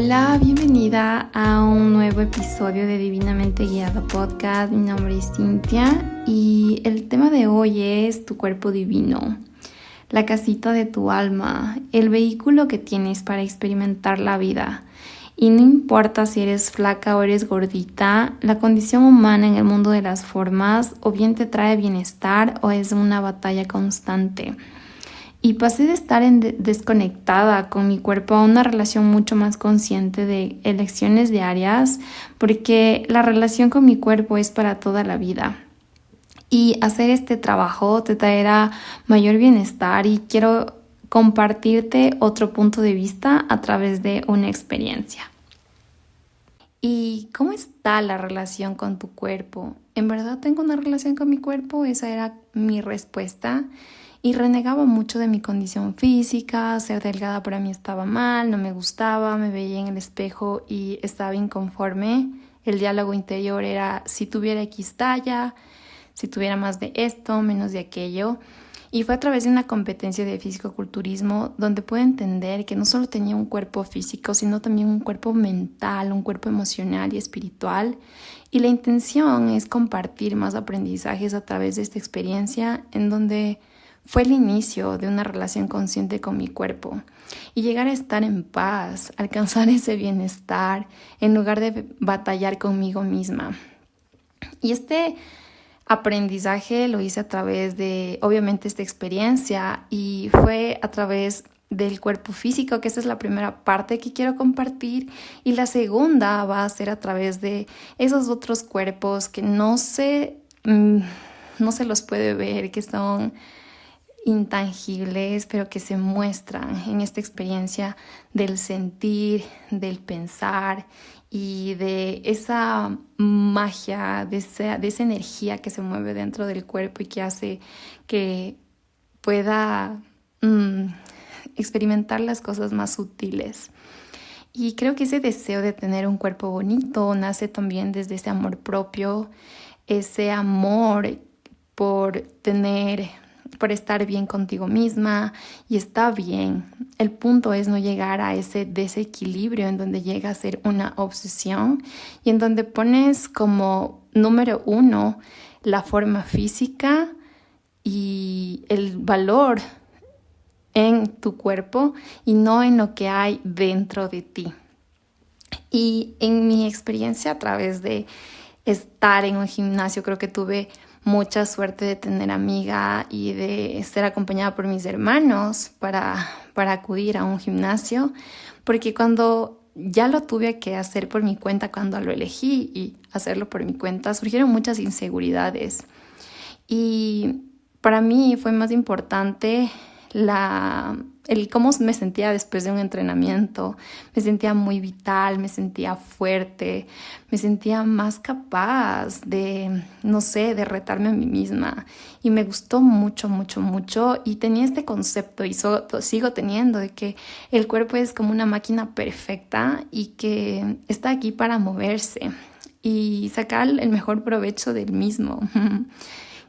Hola, bienvenida a un nuevo episodio de Divinamente Guiado Podcast. Mi nombre es Cintia y el tema de hoy es tu cuerpo divino, la casita de tu alma, el vehículo que tienes para experimentar la vida. Y no importa si eres flaca o eres gordita, la condición humana en el mundo de las formas o bien te trae bienestar o es una batalla constante. Y pasé de estar desconectada con mi cuerpo a una relación mucho más consciente de elecciones diarias, porque la relación con mi cuerpo es para toda la vida. Y hacer este trabajo te traerá mayor bienestar y quiero compartirte otro punto de vista a través de una experiencia. ¿Y cómo está la relación con tu cuerpo? ¿En verdad tengo una relación con mi cuerpo? Esa era mi respuesta. Y renegaba mucho de mi condición física, ser delgada para mí estaba mal, no me gustaba, me veía en el espejo y estaba inconforme. El diálogo interior era si tuviera X talla, si tuviera más de esto, menos de aquello. Y fue a través de una competencia de fisicoculturismo donde pude entender que no solo tenía un cuerpo físico, sino también un cuerpo mental, un cuerpo emocional y espiritual. Y la intención es compartir más aprendizajes a través de esta experiencia en donde fue el inicio de una relación consciente con mi cuerpo y llegar a estar en paz, alcanzar ese bienestar en lugar de batallar conmigo misma. Y este aprendizaje lo hice a través de, obviamente, esta experiencia y fue a través del cuerpo físico, que esa es la primera parte que quiero compartir, y la segunda va a ser a través de esos otros cuerpos que no se los puede ver, que son intangibles, pero que se muestran en esta experiencia del sentir, del pensar y de esa magia, de esa energía que se mueve dentro del cuerpo y que hace que pueda experimentar las cosas más sutiles. Y creo que ese deseo de tener un cuerpo bonito nace también desde ese amor propio, ese amor por estar bien contigo misma, y está bien. El punto es no llegar a ese desequilibrio en donde llega a ser una obsesión y en donde pones como número uno la forma física y el valor en tu cuerpo y no en lo que hay dentro de ti. Y en mi experiencia a través de estar en un gimnasio, creo que tuve mucha suerte de tener amiga y de estar acompañada por mis hermanos para acudir a un gimnasio, porque cuando ya lo tuve que hacer por mi cuenta, cuando lo elegí y hacerlo por mi cuenta, surgieron muchas inseguridades. Y para mí fue más importante el cómo me sentía después de un entrenamiento. Me sentía muy vital, me sentía fuerte, me sentía más capaz de, no sé, de retarme a mí misma. Y me gustó mucho, mucho, mucho. Y tenía este concepto y sigo teniendo de que el cuerpo es como una máquina perfecta y que está aquí para moverse y sacar el mejor provecho del mismo.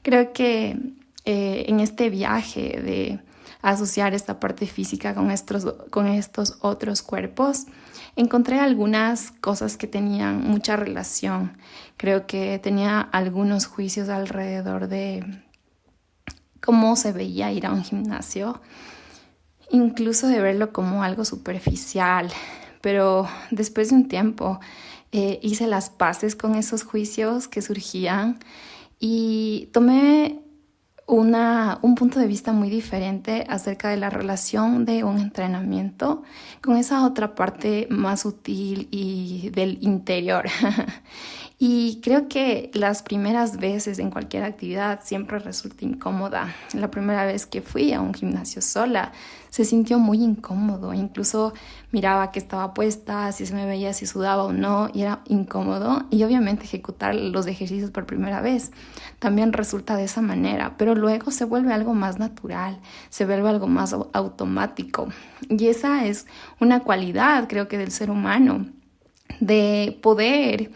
Creo que en este viaje de asociar esta parte física con estos otros cuerpos, encontré algunas cosas que tenían mucha relación. Creo que tenía algunos juicios alrededor de cómo se veía ir a un gimnasio, incluso de verlo como algo superficial, pero después de un tiempo hice las paces con esos juicios que surgían y tomé un punto de vista muy diferente acerca de la relación de un entrenamiento con esa otra parte más sutil y del interior. Y creo que las primeras veces en cualquier actividad siempre resulta incómoda. La primera vez que fui a un gimnasio sola se sintió muy incómodo. Incluso miraba qué estaba puesta, si se me veía si sudaba o no, y era incómodo. Y obviamente ejecutar los ejercicios por primera vez también resulta de esa manera, pero luego se vuelve algo más natural, se vuelve algo más automático. Y esa es una cualidad, creo que, del ser humano, de poder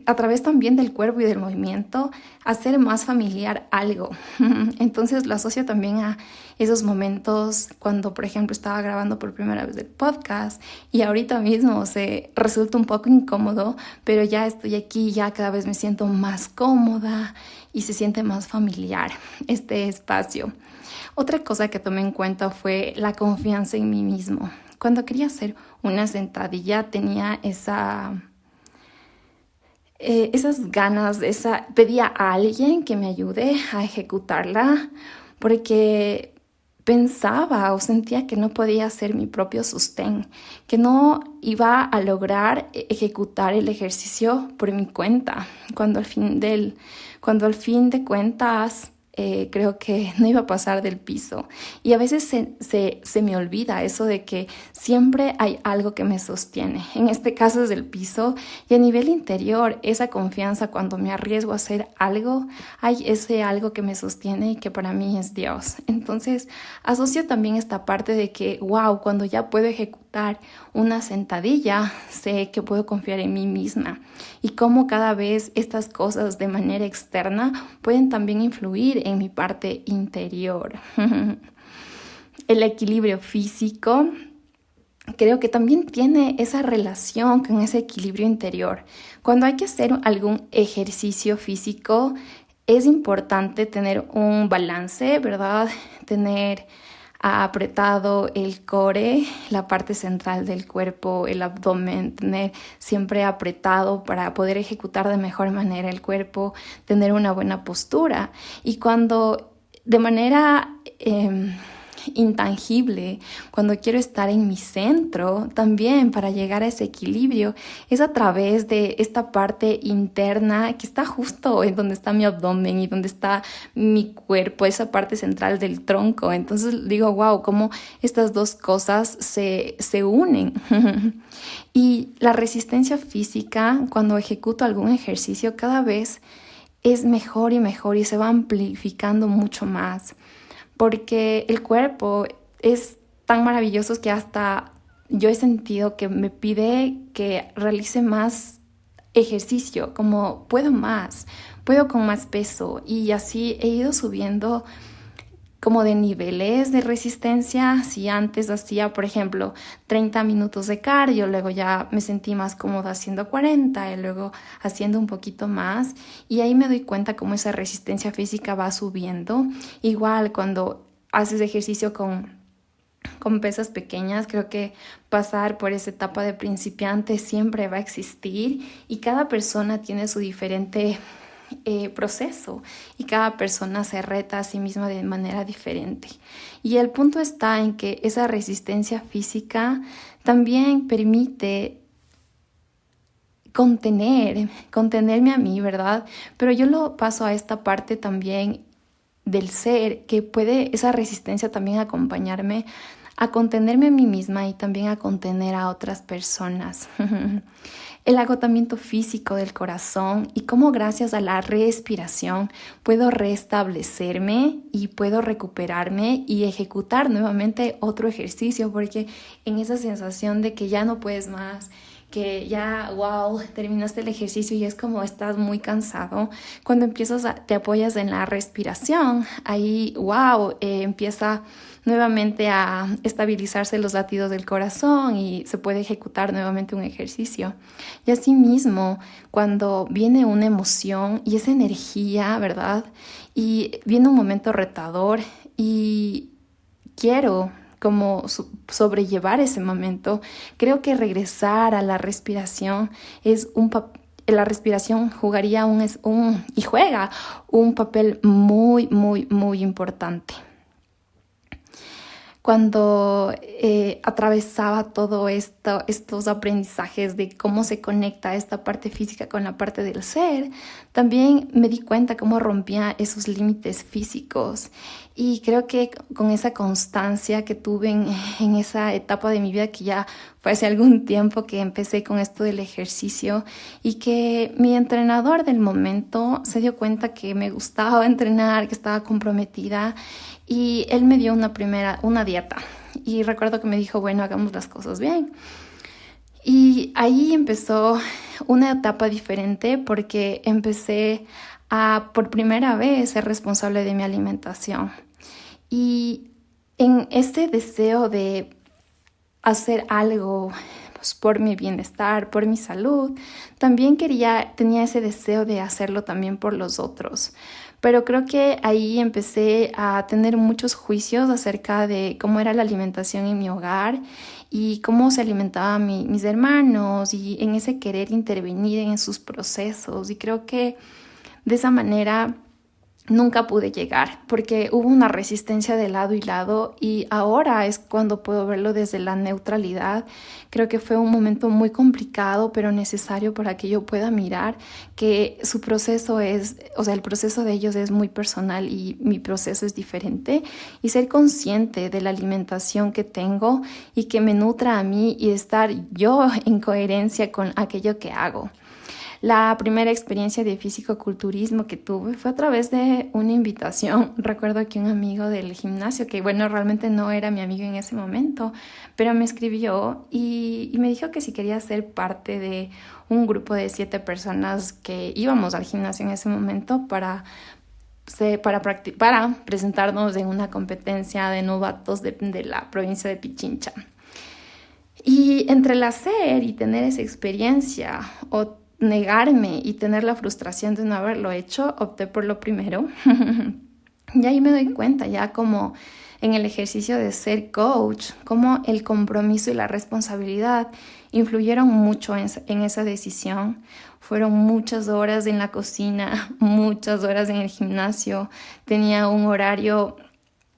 a través también del cuerpo y del movimiento, hacer más familiar algo. Entonces lo asocio también a esos momentos cuando, por ejemplo, estaba grabando por primera vez el podcast y ahorita mismo se resulta un poco incómodo, pero ya estoy aquí, ya cada vez me siento más cómoda y se siente más familiar este espacio. Otra cosa que tomé en cuenta fue la confianza en mí mismo. Cuando quería hacer una sentadilla tenía esas ganas, pedía a alguien que me ayude a ejecutarla porque pensaba o sentía que no podía hacer mi propio sostén, que no iba a lograr ejecutar el ejercicio por mi cuenta, cuando al fin de cuentas creo que no iba a pasar del piso. Y a veces se me olvida eso de que siempre hay algo que me sostiene. En este caso es el piso, y a nivel interior, esa confianza cuando me arriesgo a hacer algo, hay ese algo que me sostiene y que para mí es Dios. Entonces asocio también esta parte de que, wow, cuando ya puedo ejecutar una sentadilla, sé que puedo confiar en mí misma y cómo cada vez estas cosas de manera externa pueden también influir en mi parte interior. El equilibrio físico creo que también tiene esa relación con ese equilibrio interior. Cuando hay que hacer algún ejercicio físico, es importante tener un balance, ¿verdad? Tener apretado el core, la parte central del cuerpo, el abdomen, tener siempre apretado para poder ejecutar de mejor manera el cuerpo, tener una buena postura. Y cuando de manera intangible, cuando quiero estar en mi centro, también para llegar a ese equilibrio, es a través de esta parte interna que está justo en donde está mi abdomen y donde está mi cuerpo, esa parte central del tronco. Entonces digo, wow, cómo estas dos cosas se unen. Y la resistencia física, cuando ejecuto algún ejercicio, cada vez es mejor y mejor y se va amplificando mucho más. Porque el cuerpo es tan maravilloso que hasta yo he sentido que me pide que realice más ejercicio, como puedo más, puedo con más peso, y así he ido subiendo como de niveles de resistencia. Si antes hacía, por ejemplo, 30 minutos de cardio, luego ya me sentí más cómoda haciendo 40 y luego haciendo un poquito más, y ahí me doy cuenta cómo esa resistencia física va subiendo. Igual cuando haces ejercicio con pesas pequeñas, creo que pasar por esa etapa de principiante siempre va a existir y cada persona tiene su diferente proceso y cada persona se reta a sí misma de manera diferente. Y el punto está en que esa resistencia física también permite contenerme a mí, ¿verdad? Pero yo lo paso a esta parte también del ser, que puede esa resistencia también acompañarme a contenerme a mí misma y también a contener a otras personas. El agotamiento físico del corazón y cómo gracias a la respiración puedo restablecerme y puedo recuperarme y ejecutar nuevamente otro ejercicio, porque en esa sensación de que ya no puedes más, que ya, wow, terminaste el ejercicio y es como estás muy cansado, cuando te apoyas en la respiración, ahí, wow, empieza nuevamente a estabilizarse los latidos del corazón y se puede ejecutar nuevamente un ejercicio. Y asimismo, cuando viene una emoción y esa energía, ¿verdad? Y viene un momento retador y quiero como sobrellevar ese momento, creo que regresar a la respiración la respiración jugaría y juega un papel muy, muy, muy importante. Cuando atravesaba todo estos aprendizajes de cómo se conecta esta parte física con la parte del ser, también me di cuenta cómo rompía esos límites físicos. Y creo que con esa constancia que tuve en esa etapa de mi vida, que ya fue hace algún tiempo que empecé con esto del ejercicio, y que mi entrenador del momento se dio cuenta que me gustaba entrenar, que estaba comprometida, y él me dio una dieta. Y recuerdo que me dijo, bueno, hagamos las cosas bien. Y ahí empezó una etapa diferente porque empecé a por primera vez ser responsable de mi alimentación. Y en este deseo de hacer algo pues, por mi bienestar, por mi salud, también tenía ese deseo de hacerlo también por los otros. Pero creo que ahí empecé a tener muchos juicios acerca de cómo era la alimentación en mi hogar y cómo se alimentaban mis hermanos y en ese querer intervenir en sus procesos. Y creo que de esa manera nunca pude llegar porque hubo una resistencia de lado y lado y ahora es cuando puedo verlo desde la neutralidad. Creo que fue un momento muy complicado pero necesario para que yo pueda mirar que su proceso el proceso de ellos es muy personal y mi proceso es diferente y ser consciente de la alimentación que tengo y que me nutra a mí y estar yo en coherencia con aquello que hago. La primera experiencia de fisicoculturismo que tuve fue a través de una invitación. Recuerdo que un amigo del gimnasio, que bueno, realmente no era mi amigo en ese momento, pero me escribió y me dijo que si quería ser parte de un grupo de 7 personas que íbamos al gimnasio en ese momento para presentarnos en una competencia de novatos de la provincia de Pichincha. Y entre el hacer y tener esa experiencia o negarme y tener la frustración de no haberlo hecho, opté por lo primero. Y ahí me doy cuenta ya como en el ejercicio de ser coach, cómo el compromiso y la responsabilidad influyeron mucho en esa decisión. Fueron muchas horas en la cocina, muchas horas en el gimnasio. Tenía un horario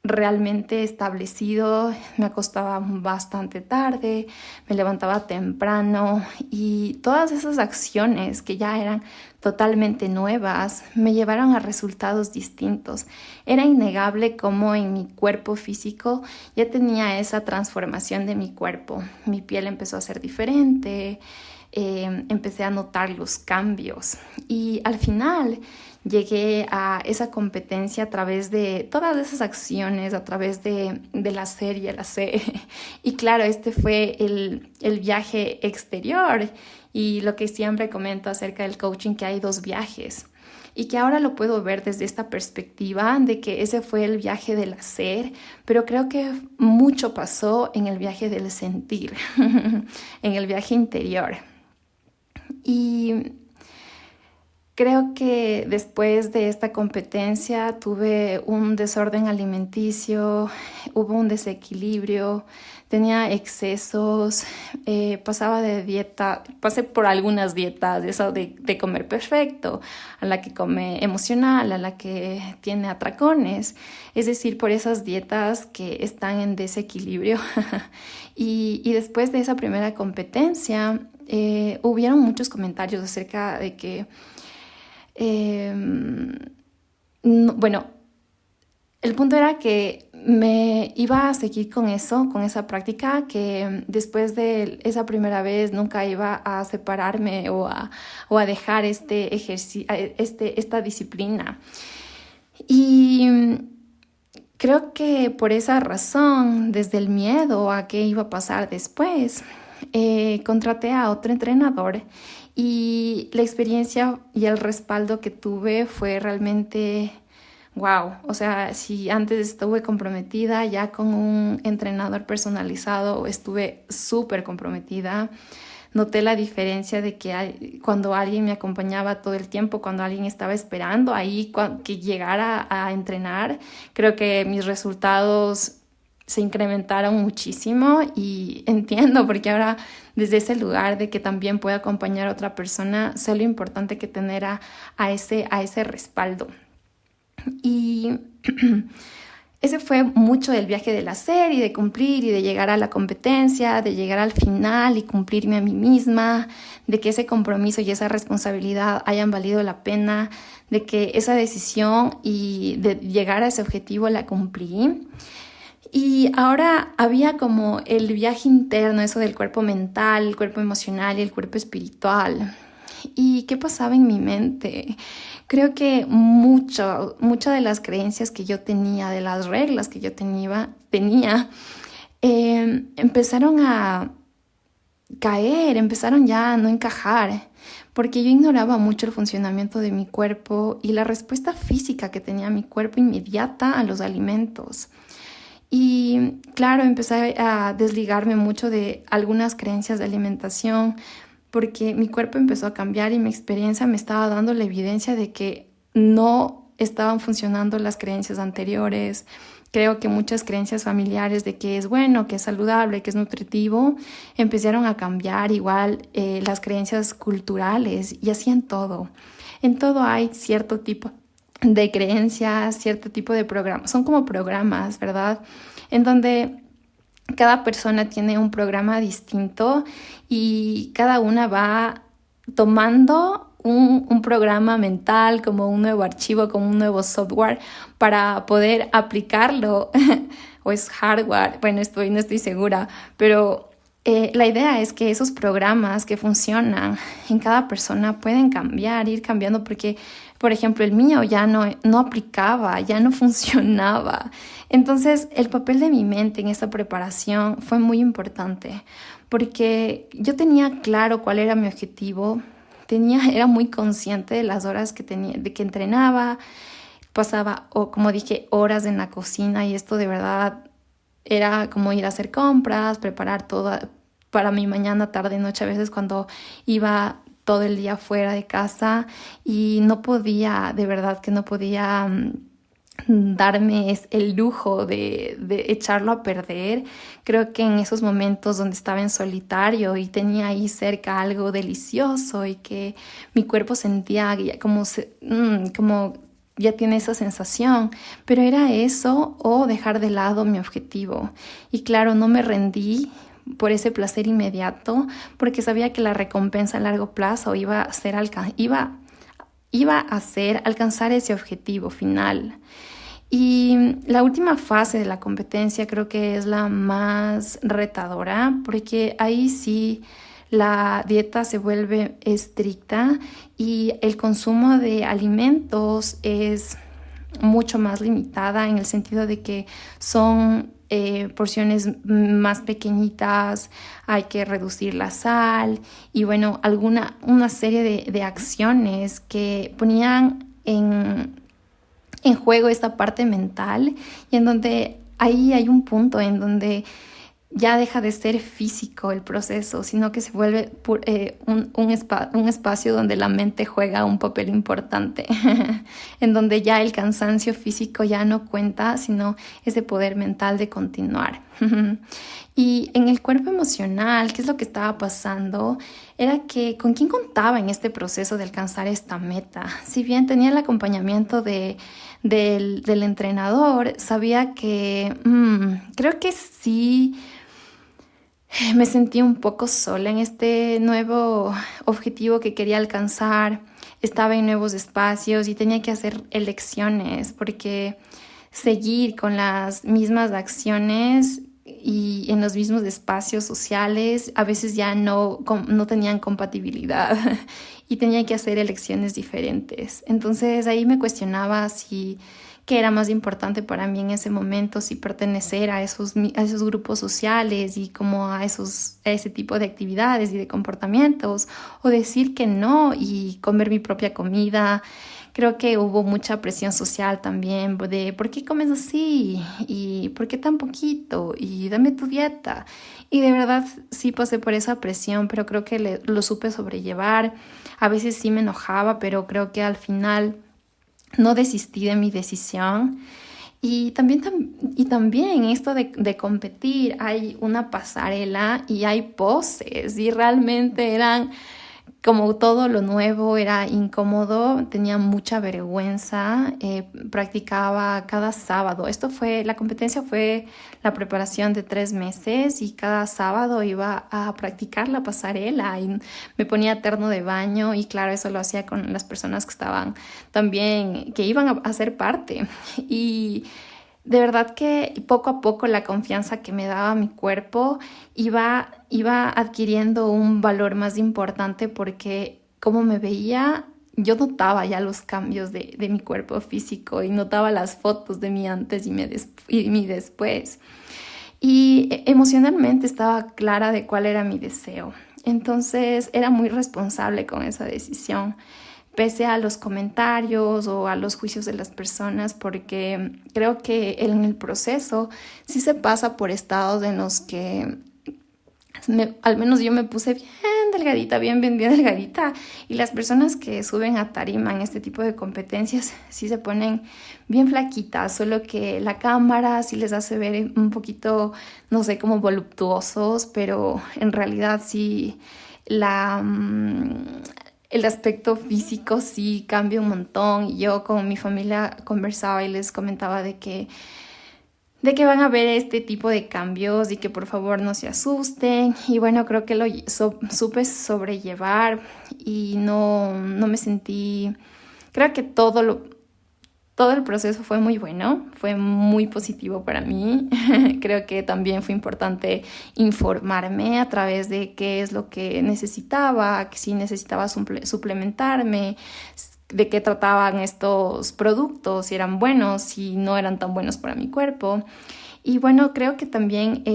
realmente establecido, me acostaba bastante tarde, me levantaba temprano y todas esas acciones que ya eran totalmente nuevas me llevaron a resultados distintos. Era innegable cómo en mi cuerpo físico ya tenía esa transformación de mi cuerpo. Mi piel empezó a ser diferente, empecé a notar los cambios y al final llegué a esa competencia a través de todas esas acciones, a través del hacer y el hacer. Y claro, este fue el viaje exterior y lo que siempre comento acerca del coaching, que hay 2 viajes. Y que ahora lo puedo ver desde esta perspectiva de que ese fue el viaje del hacer, pero creo que mucho pasó en el viaje del sentir, en el viaje interior. Y creo que después de esta competencia tuve un desorden alimenticio, hubo un desequilibrio, tenía excesos, pasaba de dieta, pasé por algunas dietas, eso de comer perfecto, a la que come emocional, a la que tiene atracones, es decir, por esas dietas que están en desequilibrio. Y después de esa primera competencia, hubieron muchos comentarios acerca de que bueno, el punto era que me iba a seguir con eso, con esa práctica, que después de esa primera vez nunca iba a separarme o a dejar esta disciplina. Y creo que por esa razón, desde el miedo a qué iba a pasar después, contraté a otro entrenador. Y la experiencia y el respaldo que tuve fue realmente wow. O sea, si antes estuve comprometida ya con un entrenador personalizado, estuve súper comprometida. Noté la diferencia de que cuando alguien me acompañaba todo el tiempo, cuando alguien estaba esperando ahí que llegara a entrenar, creo que mis resultados se incrementaron muchísimo y entiendo porque ahora desde ese lugar de que también puedo acompañar a otra persona, sé lo importante que tener a ese respaldo. Y ese fue mucho del viaje del hacer y de cumplir y de llegar a la competencia, de llegar al final y cumplirme a mí misma, de que ese compromiso y esa responsabilidad hayan valido la pena, de que esa decisión y de llegar a ese objetivo la cumplí. Y ahora había como el viaje interno, eso del cuerpo mental, el cuerpo emocional y el cuerpo espiritual. ¿Y qué pasaba en mi mente? Creo que muchas de las creencias que yo tenía, de las reglas que yo tenía empezaron a caer, empezaron ya a no encajar, porque yo ignoraba mucho el funcionamiento de mi cuerpo y la respuesta física que tenía mi cuerpo inmediata a los alimentos. Y claro, empecé a desligarme mucho de algunas creencias de alimentación porque mi cuerpo empezó a cambiar y mi experiencia me estaba dando la evidencia de que no estaban funcionando las creencias anteriores. Creo que muchas creencias familiares de que es bueno, que es saludable, que es nutritivo, empezaron a cambiar. Igual las creencias culturales y así en todo. En todo hay cierto tipo de creencias, cierto tipo de programas. Son como programas, ¿verdad? En donde cada persona tiene un programa distinto y cada una va tomando un programa mental, como un nuevo archivo, como un nuevo software para poder aplicarlo. O es hardware, bueno, no estoy segura, pero la idea es que esos programas que funcionan en cada persona pueden cambiar, ir cambiando, porque, por ejemplo, el mío ya no aplicaba, ya no funcionaba. Entonces, el papel de mi mente en esta preparación fue muy importante, porque yo tenía claro cuál era mi objetivo, era muy consciente de las horas que tenía, de que entrenaba, pasaba, o como dije, horas en la cocina, y esto de verdad era como ir a hacer compras, preparar todo para mi mañana, tarde, noche, a veces cuando iba todo el día fuera de casa y no podía, de verdad que no podía darme el lujo de echarlo a perder. Creo que en esos momentos donde estaba en solitario y tenía ahí cerca algo delicioso y que mi cuerpo sentía como ya tiene esa sensación, pero era eso o dejar de lado mi objetivo. Y claro, no me rendí por ese placer inmediato, porque sabía que la recompensa a largo plazo iba a ser alcanzar ese objetivo final. Y la última fase de la competencia creo que es la más retadora, porque ahí sí la dieta se vuelve estricta y el consumo de alimentos es mucho más limitada, en el sentido de que son porciones más pequeñitas, hay que reducir la sal y bueno, una serie de acciones que ponían en juego esta parte mental, y en donde ahí hay un punto en donde ya deja de ser físico el proceso, sino que se vuelve un espacio donde la mente juega un papel importante, en donde ya el cansancio físico ya no cuenta, sino ese poder mental de continuar. Y en el cuerpo emocional, ¿qué es lo que estaba pasando? Era que con quién contaba en este proceso de alcanzar esta meta. Si bien tenía el acompañamiento del entrenador, sabía que creo que sí me sentí un poco sola en este nuevo objetivo que quería alcanzar. Estaba en nuevos espacios y tenía que hacer elecciones, porque seguir con las mismas acciones y en los mismos espacios sociales a veces ya no tenían compatibilidad y tenía que hacer elecciones diferentes. Entonces ahí me cuestionaba si qué era más importante para mí en ese momento, si pertenecer a esos grupos sociales y como a ese tipo de actividades y de comportamientos, o decir que no y comer mi propia comida. Creo que hubo mucha presión social también de ¿por qué comes así? ¿Y por qué tan poquito? Y dame tu dieta. Y de verdad sí pasé por esa presión, pero creo que lo supe sobrellevar. A veces sí me enojaba, pero creo que al final no desistí de mi decisión. Y también esto de competir, hay una pasarela y hay poses, y realmente eran como todo lo nuevo, era incómodo, tenía mucha vergüenza, practicaba cada sábado. La competencia fue la preparación de 3 meses, y cada sábado iba a practicar la pasarela y me ponía terno de baño, y claro, eso lo hacía con las personas que estaban también, que iban a ser parte. Y de verdad que poco a poco la confianza que me daba mi cuerpo iba adquiriendo un valor más importante, porque como me veía, yo notaba ya los cambios de mi cuerpo físico y notaba las fotos de mi antes y mi después. y emocionalmente estaba clara de cuál era mi deseo. Entonces era muy responsable con esa decisión, pese a los comentarios o a los juicios de las personas, porque creo que en el proceso sí se pasa por estados en los que al menos yo me puse bien delgadita, bien delgadita. Y las personas que suben a tarima en este tipo de competencias sí se ponen bien flaquitas, solo que la cámara sí les hace ver un poquito, no sé, como voluptuosos, pero en realidad sí la... el aspecto físico sí cambia un montón. Y yo con mi familia conversaba y les comentaba de que van a ver este tipo de cambios y que por favor no se asusten. Y bueno, creo que lo supe sobrellevar y no me sentí... Creo que todo el proceso fue muy bueno, fue muy positivo para mí. Creo que también fue importante informarme a través de qué es lo que necesitaba, si necesitaba suplementarme, de qué trataban estos productos, si eran buenos, si no eran tan buenos para mi cuerpo. Y bueno, creo que también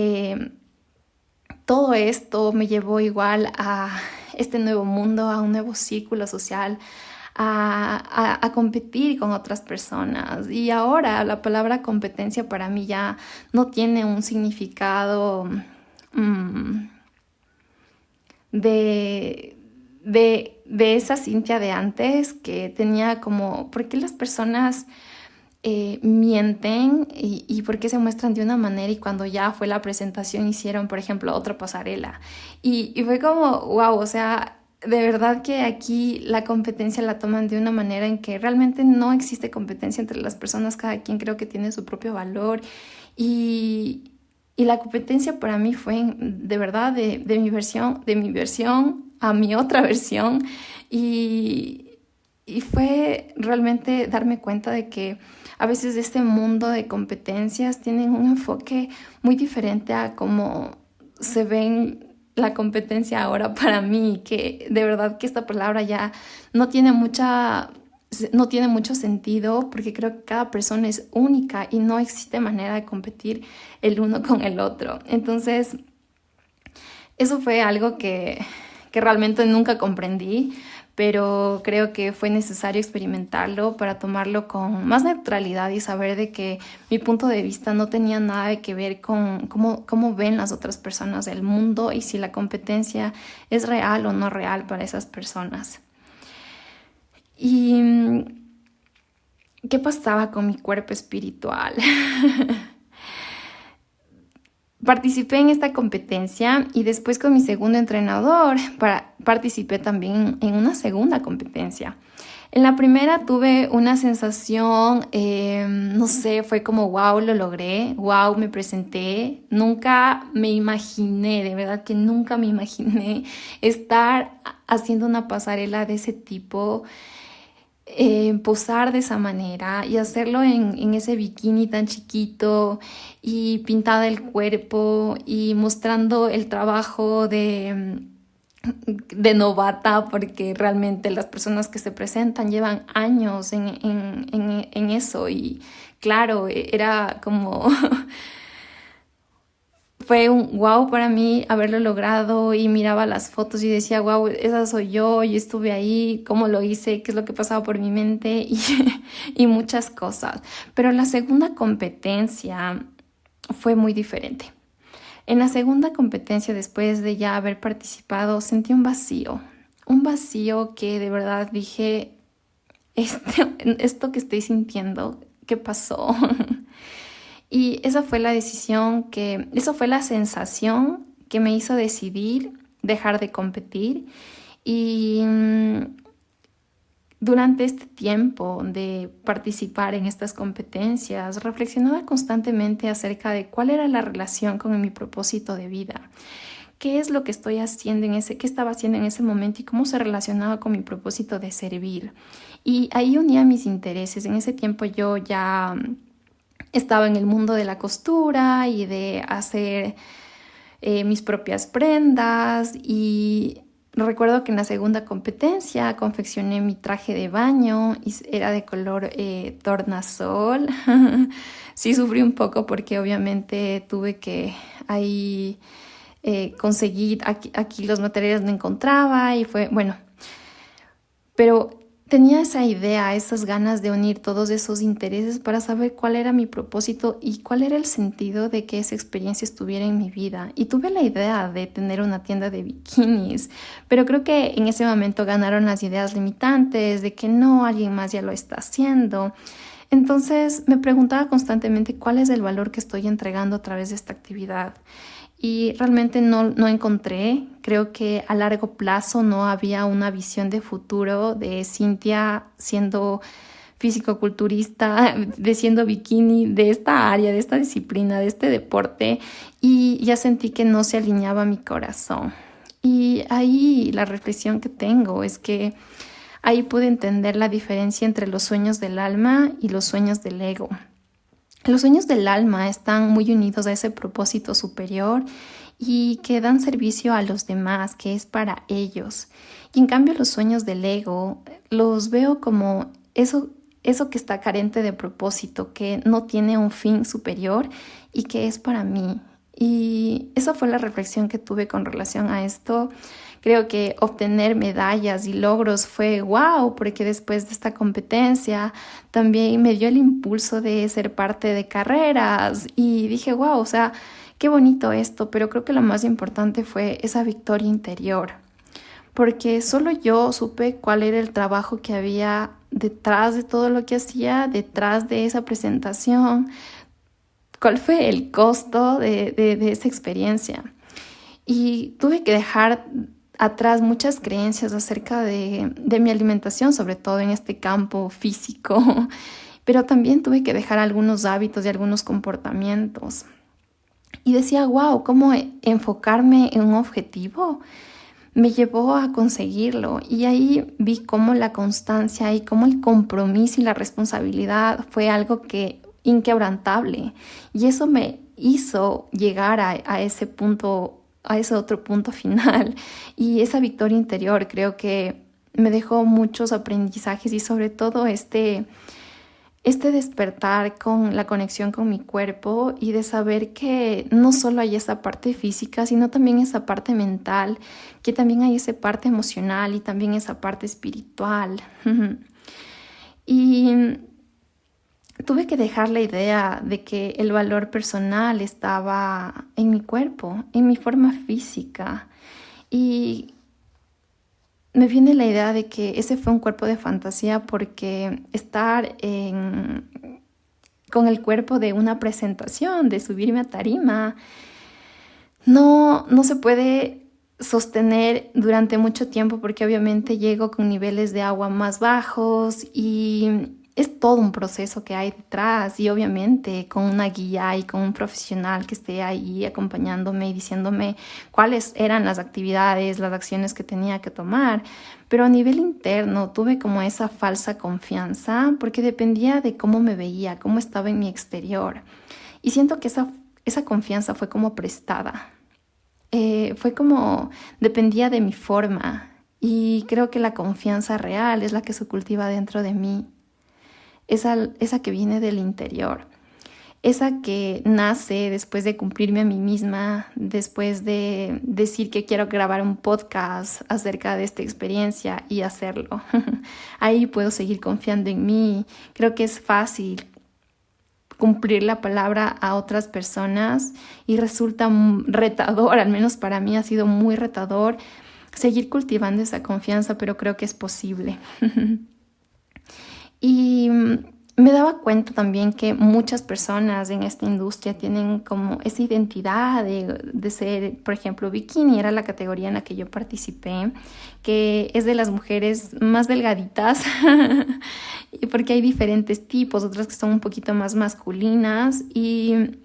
todo esto me llevó igual a este nuevo mundo, a un nuevo círculo social, a competir con otras personas. Y ahora la palabra competencia para mí ya no tiene un significado de, de esa Cintia de antes que tenía como, ¿por qué las personas mienten y por qué se muestran de una manera y cuando ya fue la presentación hicieron, por ejemplo, otra pasarela? Y fue como, wow, o sea, de verdad que aquí la competencia la toman de una manera en que realmente no existe competencia entre las personas, cada quien creo que tiene su propio valor y, y la competencia para mí fue de verdad de mi versión a mi otra versión y fue realmente darme cuenta de que a veces este mundo de competencias tienen un enfoque muy diferente a cómo se ven la competencia ahora para mí, que de verdad que esta palabra ya no tiene no tiene mucho sentido porque creo que cada persona es única y no existe manera de competir el uno con el otro. Entonces, eso fue algo que realmente nunca comprendí, pero creo que fue necesario experimentarlo para tomarlo con más neutralidad y saber de que mi punto de vista no tenía nada que ver con cómo ven las otras personas el mundo y si la competencia es real o no real para esas personas. ¿Y qué pasaba con mi cuerpo espiritual? Participé en esta competencia y después con mi segundo entrenador participé también en una segunda competencia. En la primera tuve una sensación, no sé, fue como wow, lo logré, wow, me presenté. Nunca me imaginé, de verdad que nunca me imaginé estar haciendo una pasarela de ese tipo, posar de esa manera y hacerlo en ese bikini tan chiquito y pintada el cuerpo y mostrando el trabajo de novata, porque realmente las personas que se presentan llevan años en eso y claro, era como fue un wow para mí haberlo logrado y miraba las fotos y decía, wow, esa soy yo estuve ahí, cómo lo hice, qué es lo que pasaba por mi mente y muchas cosas. Pero la segunda competencia fue muy diferente. En la segunda competencia, después de ya haber participado, sentí un vacío que de verdad dije, esto que estoy sintiendo, ¿qué pasó? Y esa fue esa fue la sensación que me hizo decidir dejar de competir. Y durante este tiempo de participar en estas competencias, reflexionaba constantemente acerca de cuál era la relación con mi propósito de vida. ¿Qué es lo que estoy haciendo qué estaba haciendo en ese momento y cómo se relacionaba con mi propósito de servir? Y ahí unía mis intereses. En ese tiempo yo ya estaba en el mundo de la costura y de hacer mis propias prendas y recuerdo que en la segunda competencia confeccioné mi traje de baño y era de color tornasol. Sí sufrí un poco porque obviamente tuve que ahí conseguir, aquí los materiales no encontraba y fue, bueno, pero tenía esa idea, esas ganas de unir todos esos intereses para saber cuál era mi propósito y cuál era el sentido de que esa experiencia estuviera en mi vida. Y tuve la idea de tener una tienda de bikinis, pero creo que en ese momento ganaron las ideas limitantes de que no, alguien más ya lo está haciendo. Entonces me preguntaba constantemente cuál es el valor que estoy entregando a través de esta actividad. Y realmente no encontré, creo que a largo plazo no había una visión de futuro de Cintia siendo físico-culturista, de siendo bikini, de esta área, de esta disciplina, de este deporte, y ya sentí que no se alineaba mi corazón. Y ahí la reflexión que tengo es que ahí pude entender la diferencia entre los sueños del alma y los sueños del ego. Los sueños del alma están muy unidos a ese propósito superior y que dan servicio a los demás, que es para ellos. Y en cambio los sueños del ego los veo como eso que está carente de propósito, que no tiene un fin superior y que es para mí. Y esa fue la reflexión que tuve con relación a esto. Creo que obtener medallas y logros fue wow, porque después de esta competencia también me dio el impulso de ser parte de carreras y dije wow, o sea, qué bonito esto, pero creo que lo más importante fue esa victoria interior, porque solo yo supe cuál era el trabajo que había detrás de todo lo que hacía, detrás de esa presentación, cuál fue el costo de esa experiencia. Y tuve que dejar atrás muchas creencias acerca de mi alimentación, sobre todo en este campo físico, pero también tuve que dejar algunos hábitos y algunos comportamientos. Y decía, wow, ¿cómo enfocarme en un objetivo me llevó a conseguirlo? Y ahí vi cómo la constancia y cómo el compromiso y la responsabilidad fue algo que inquebrantable. Y eso me hizo llegar a ese punto, a ese otro punto final. Y esa victoria interior creo que me dejó muchos aprendizajes y sobre todo este despertar con la conexión con mi cuerpo y de saber que no solo hay esa parte física, sino también esa parte mental, que también hay esa parte emocional y también esa parte espiritual. Y tuve que dejar la idea de que el valor personal estaba en mi cuerpo, en mi forma física. Y me viene la idea de que ese fue un cuerpo de fantasía porque estar con el cuerpo de una presentación, de subirme a tarima, no se puede sostener durante mucho tiempo porque obviamente llego con niveles de agua más bajos y es todo un proceso que hay detrás y obviamente con una guía y con un profesional que esté ahí acompañándome y diciéndome cuáles eran las actividades, las acciones que tenía que tomar. Pero a nivel interno tuve como esa falsa confianza porque dependía de cómo me veía, cómo estaba en mi exterior. Y siento que esa confianza fue como prestada. Fue como dependía de mi forma y creo que la confianza real es la que se cultiva dentro de mí. Esa que viene del interior, esa que nace después de cumplirme a mí misma, después de decir que quiero grabar un podcast acerca de esta experiencia y hacerlo. Ahí puedo seguir confiando en mí. Creo que es fácil cumplir la palabra a otras personas y resulta retador, al menos para mí ha sido muy retador seguir cultivando esa confianza, pero creo que es posible. Y me daba cuenta también que muchas personas en esta industria tienen como esa identidad de ser, por ejemplo, bikini era la categoría en la que yo participé, que es de las mujeres más delgaditas, porque hay diferentes tipos, otras que son un poquito más masculinas y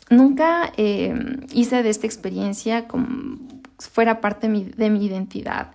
nunca hice de esta experiencia como fuera parte de mi identidad.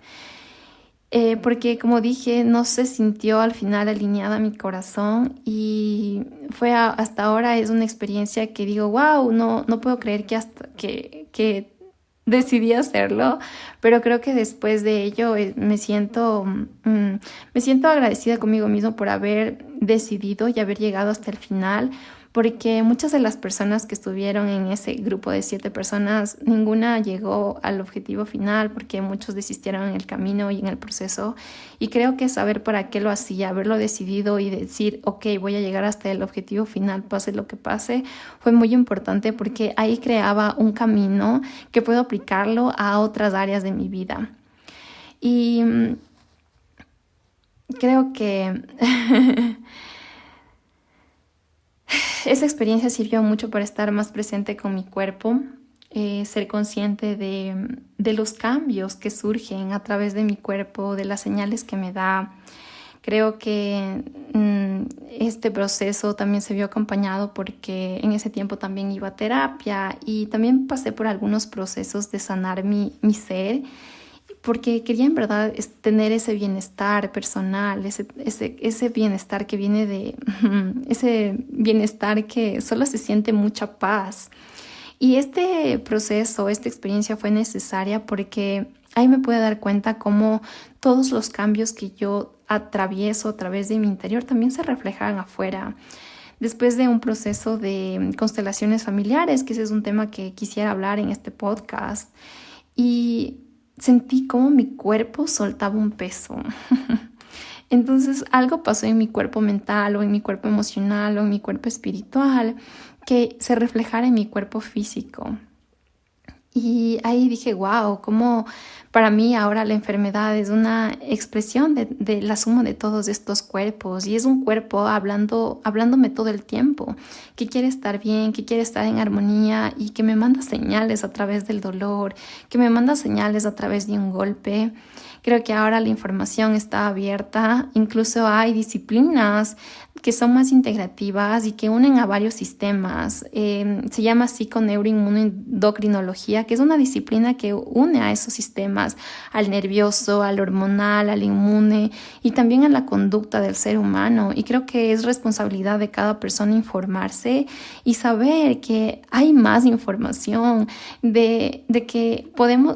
Porque como dije, no se sintió al final alineada a mi corazón y hasta ahora es una experiencia que digo, wow, no puedo creer que decidí hacerlo, pero creo que después de ello me siento agradecida conmigo mismo por haber decidido y haber llegado hasta el final, porque muchas de las personas que estuvieron en ese grupo de 7 personas, ninguna llegó al objetivo final porque muchos desistieron en el camino y en el proceso. Y creo que saber para qué lo hacía, haberlo decidido y decir, ok, voy a llegar hasta el objetivo final, pase lo que pase, fue muy importante porque ahí creaba un camino que puedo aplicarlo a otras áreas de mi vida. Y creo que esa experiencia sirvió mucho para estar más presente con mi cuerpo, ser consciente de los cambios que surgen a través de mi cuerpo, de las señales que me da. Creo que este proceso también se vio acompañado porque en ese tiempo también iba a terapia y también pasé por algunos procesos de sanar mi ser, porque quería en verdad tener ese bienestar personal, ese bienestar que viene de ese bienestar que solo se siente mucha paz. Y este proceso, esta experiencia fue necesaria porque ahí me pude dar cuenta cómo todos los cambios que yo atravieso a través de mi interior también se reflejan afuera. Después de un proceso de constelaciones familiares, que ese es un tema que quisiera hablar en este podcast, y sentí como mi cuerpo soltaba un peso. Entonces algo pasó en mi cuerpo mental o en mi cuerpo emocional o en mi cuerpo espiritual que se reflejara en mi cuerpo físico. Y ahí dije, wow, como para mí ahora la enfermedad es una expresión de la suma de todos estos cuerpos, y es un cuerpo hablándome todo el tiempo, que quiere estar bien, que quiere estar en armonía y que me manda señales a través del dolor, que me manda señales a través de un golpe. Creo que ahora la información está abierta, incluso hay disciplinas que son más integrativas y que unen a varios sistemas. Se llama psiconeuroinmunoendocrinología, que es una disciplina que une a esos sistemas, al nervioso, al hormonal, al inmune y también a la conducta del ser humano. Y creo que es responsabilidad de cada persona informarse y saber que hay más información, de que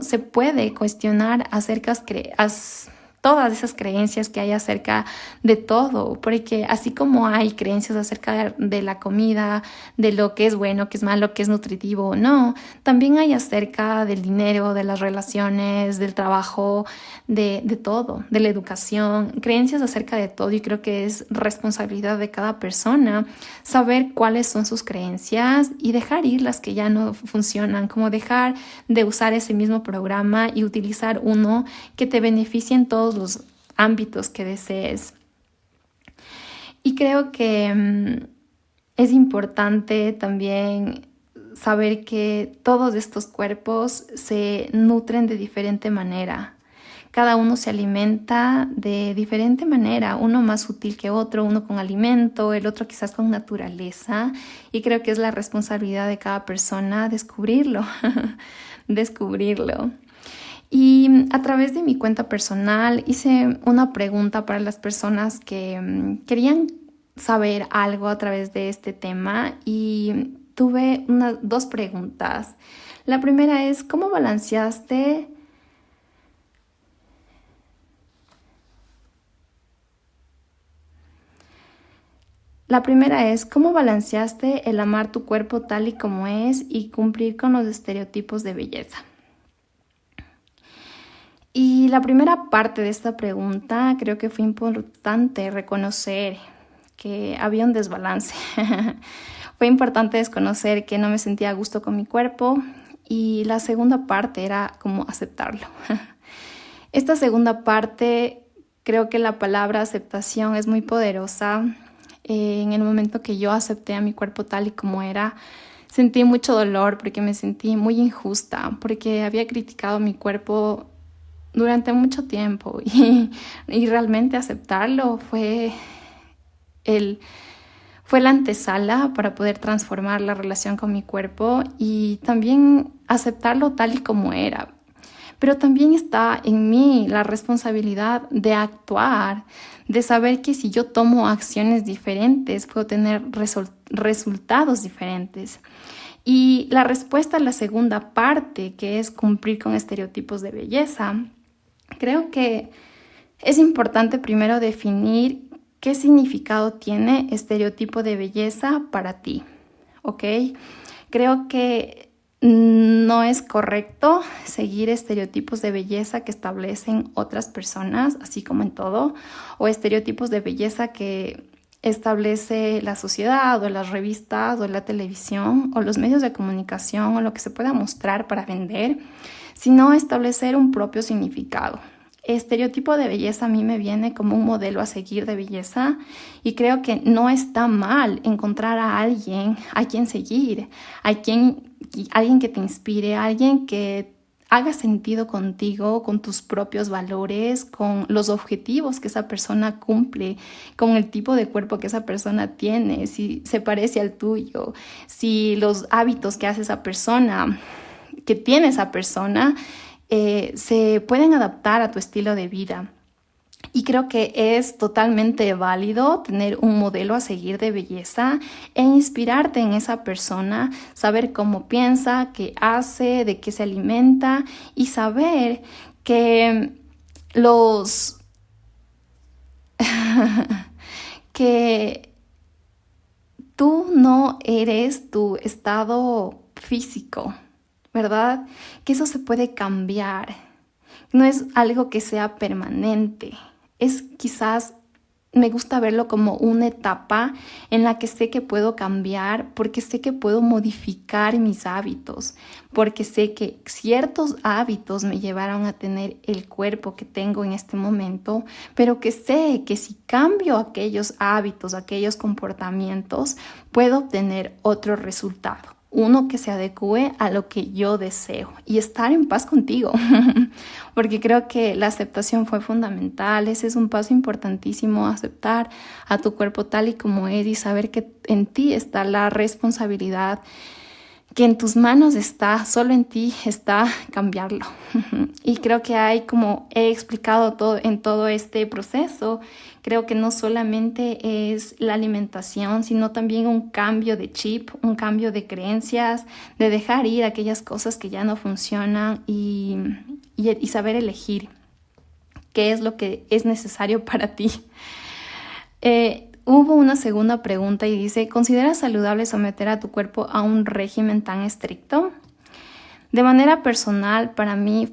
se puede cuestionar acerca de todas esas creencias que hay acerca de todo, porque así como hay creencias acerca de la comida, de lo que es bueno, que es malo, que es nutritivo o no, también hay acerca del dinero, de las relaciones, del trabajo, de todo, de la educación, creencias acerca de todo. Y creo que es responsabilidad de cada persona saber cuáles son sus creencias y dejar ir las que ya no funcionan, como dejar de usar ese mismo programa y utilizar uno que te beneficie en todos los ámbitos que desees. Y creo que es importante también saber que todos estos cuerpos se nutren de diferente manera. Cada uno se alimenta de diferente manera, uno más sutil que otro, uno con alimento, el otro quizás con naturaleza. Y creo que es la responsabilidad de cada persona descubrirlo, descubrirlo. Y a través de mi cuenta personal hice una pregunta para las personas que querían saber algo a través de este tema, y tuve dos preguntas. La primera es, ¿cómo balanceaste el amar tu cuerpo tal y como es y cumplir con los estereotipos de belleza? Y la primera parte de esta pregunta creo que fue importante reconocer que había un desbalance. Fue importante desconocer que no me sentía a gusto con mi cuerpo, y la segunda parte era como aceptarlo. Esta segunda parte, creo que la palabra aceptación es muy poderosa. En el momento que yo acepté a mi cuerpo tal y como era, sentí mucho dolor porque me sentí muy injusta, porque había criticado mi cuerpo durante mucho tiempo y realmente aceptarlo fue la antesala para poder transformar la relación con mi cuerpo y también aceptarlo tal y como era. Pero también está en mí la responsabilidad de actuar, de saber que si yo tomo acciones diferentes puedo tener resultados diferentes. Y la respuesta a la segunda parte, que es cumplir con estereotipos de belleza, creo que es importante primero definir qué significado tiene estereotipo de belleza para ti, ¿ok? Creo que no es correcto seguir estereotipos de belleza que establecen otras personas, así como en todo, o estereotipos de belleza que establece la sociedad o las revistas o la televisión o los medios de comunicación o lo que se pueda mostrar para vender, sino establecer un propio significado. Estereotipo de belleza a mí me viene como un modelo a seguir de belleza y creo que no está mal encontrar a alguien a quien seguir, alguien que te inspire, alguien que haga sentido contigo, con tus propios valores, con los objetivos que esa persona cumple, con el tipo de cuerpo que esa persona tiene, si se parece al tuyo, si los hábitos que hace esa persona, que tiene esa persona, se pueden adaptar a tu estilo de vida. Y creo que es totalmente válido tener un modelo a seguir de belleza e inspirarte en esa persona, saber cómo piensa, qué hace, de qué se alimenta y saber que que tú no eres tu estado físico, ¿verdad? Que eso se puede cambiar. No es algo que sea permanente. Es quizás, me gusta verlo como una etapa en la que sé que puedo cambiar, porque sé que puedo modificar mis hábitos, porque sé que ciertos hábitos me llevaron a tener el cuerpo que tengo en este momento, pero que sé que si cambio aquellos hábitos, aquellos comportamientos, puedo obtener otro resultado. Uno que se adecue a lo que yo deseo y estar en paz contigo, porque creo que la aceptación fue fundamental. Ese es un paso importantísimo, aceptar a tu cuerpo tal y como es y saber que en ti está la responsabilidad, que en tus manos está, solo en ti está cambiarlo. Y creo que hay, como he explicado todo en todo este proceso, creo que no solamente es la alimentación, sino también un cambio de chip, un cambio de creencias, de dejar ir aquellas cosas que ya no funcionan y saber elegir qué es lo que es necesario para ti. Hubo una segunda pregunta y dice, ¿consideras saludable someter a tu cuerpo a un régimen tan estricto? De manera personal, para mí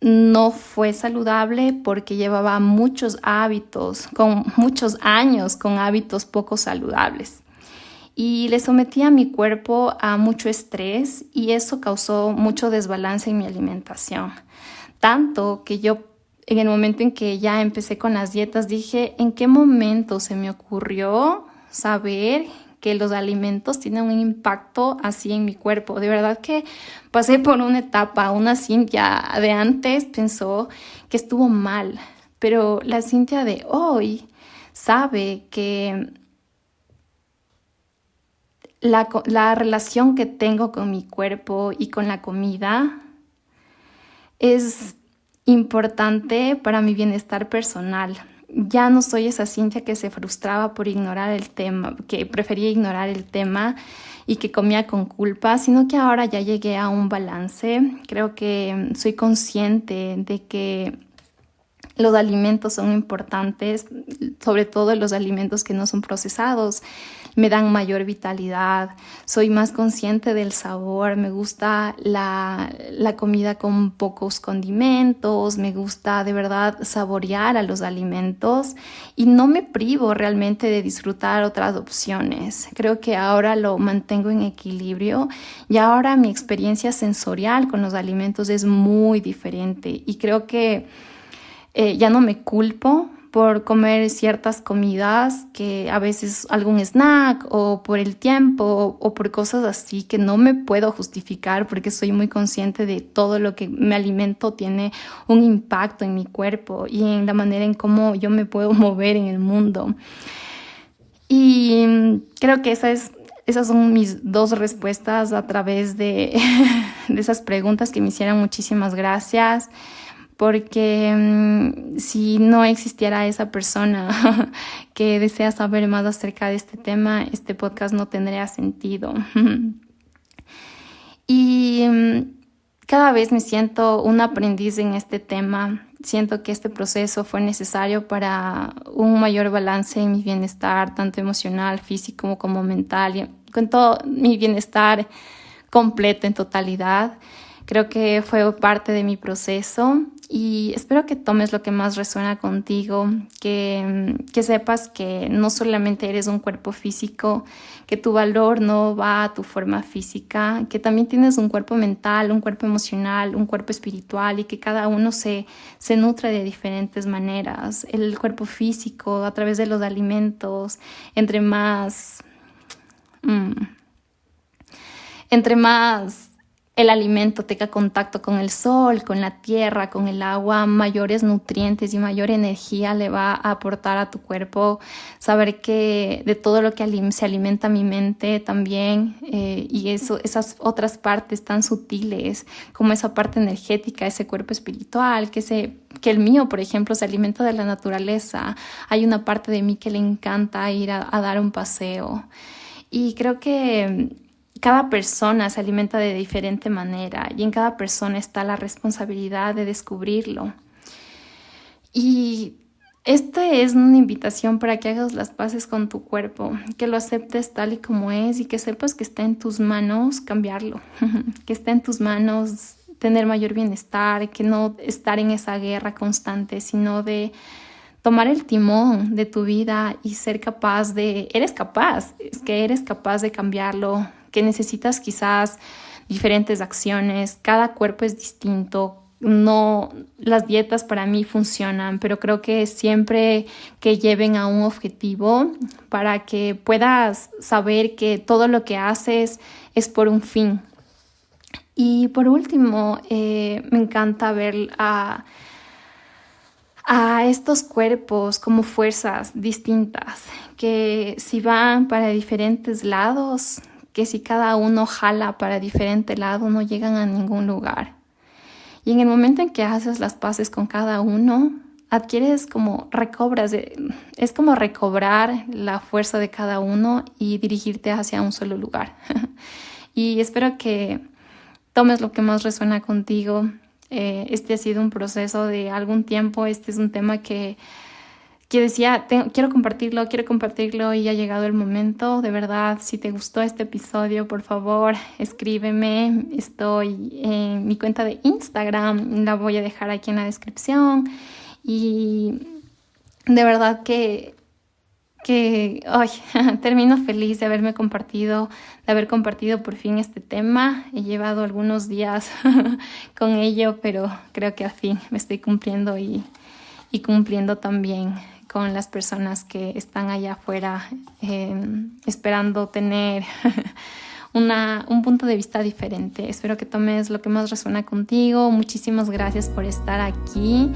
no fue saludable porque llevaba muchos años con hábitos poco saludables. Y le sometí a mi cuerpo a mucho estrés y eso causó mucho desbalance en mi alimentación. Tanto que yo, en el momento en que ya empecé con las dietas, dije, ¿en qué momento se me ocurrió saber que los alimentos tienen un impacto así en mi cuerpo? De verdad que pasé por una etapa, una Cintia de antes pensó que estuvo mal, pero la Cintia de hoy sabe que la relación que tengo con mi cuerpo y con la comida es importante para mi bienestar personal. Ya no soy esa Cintia que se frustraba por ignorar el tema, que prefería ignorar el tema y que comía con culpa, sino que ahora ya llegué a un balance. Creo que soy consciente de que los alimentos son importantes, sobre todo los alimentos que no son procesados. Me dan mayor vitalidad, soy más consciente del sabor, me gusta la comida con pocos condimentos, me gusta de verdad saborear a los alimentos y no me privo realmente de disfrutar otras opciones. Creo que ahora lo mantengo en equilibrio y ahora mi experiencia sensorial con los alimentos es muy diferente y creo que ya no me culpo por comer ciertas comidas, que a veces algún snack o por el tiempo o por cosas así que no me puedo justificar porque soy muy consciente de todo lo que me alimento tiene un impacto en mi cuerpo y en la manera en cómo yo me puedo mover en el mundo. Y creo que esas son mis dos respuestas a través de esas preguntas que me hicieron. Muchísimas gracias. Porque si no existiera esa persona que desea saber más acerca de este tema, este podcast no tendría sentido. Y cada vez me siento un aprendiz en este tema. Siento que este proceso fue necesario para un mayor balance en mi bienestar, tanto emocional, físico como mental, y con todo mi bienestar completo en totalidad. Creo que fue parte de mi proceso y espero que tomes lo que más resuena contigo, que sepas que no solamente eres un cuerpo físico, que tu valor no va a tu forma física, que también tienes un cuerpo mental, un cuerpo emocional, un cuerpo espiritual y que cada uno se nutre de diferentes maneras. El cuerpo físico a través de los alimentos, entre más el alimento tenga contacto con el sol, con la tierra, con el agua, mayores nutrientes y mayor energía le va a aportar a tu cuerpo. Saber que de todo lo que se alimenta mi mente también, y esas otras partes tan sutiles como esa parte energética, ese cuerpo espiritual, que el mío, por ejemplo, se alimenta de la naturaleza. Hay una parte de mí que le encanta ir a dar un paseo. Y creo que cada persona se alimenta de diferente manera y en cada persona está la responsabilidad de descubrirlo. Y esta es una invitación para que hagas las paces con tu cuerpo, que lo aceptes tal y como es y que sepas que está en tus manos cambiarlo, que está en tus manos tener mayor bienestar, que no estar en esa guerra constante, sino de tomar el timón de tu vida y ser capaz eres capaz de cambiarlo, que necesitas quizás diferentes acciones, cada cuerpo es distinto. No, las dietas para mí funcionan, pero creo que siempre que lleven a un objetivo para que puedas saber que todo lo que haces es por un fin. Y por último, me encanta ver a estos cuerpos como fuerzas distintas, que si van para diferentes lados, que si cada uno jala para diferente lado, no llegan a ningún lugar. Y en el momento en que haces las paces con cada uno, es como recobrar la fuerza de cada uno y dirigirte hacia un solo lugar. Y espero que tomes lo que más resuena contigo. Este ha sido un proceso de algún tiempo. Este es un tema que decía, quiero compartirlo y ha llegado el momento. De verdad, si te gustó este episodio, por favor, escríbeme. Estoy en mi cuenta de Instagram, la voy a dejar aquí en la descripción. Y de verdad que termino feliz de haber compartido por fin este tema. He llevado algunos días con ello, pero creo que al fin me estoy cumpliendo y cumpliendo también con las personas que están allá afuera, esperando tener un punto de vista diferente. Espero que tomes lo que más resuena contigo. Muchísimas gracias por estar aquí.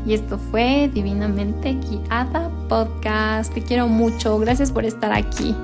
Y esto fue Divinamente Guiada Podcast. Te quiero mucho. Gracias por estar aquí.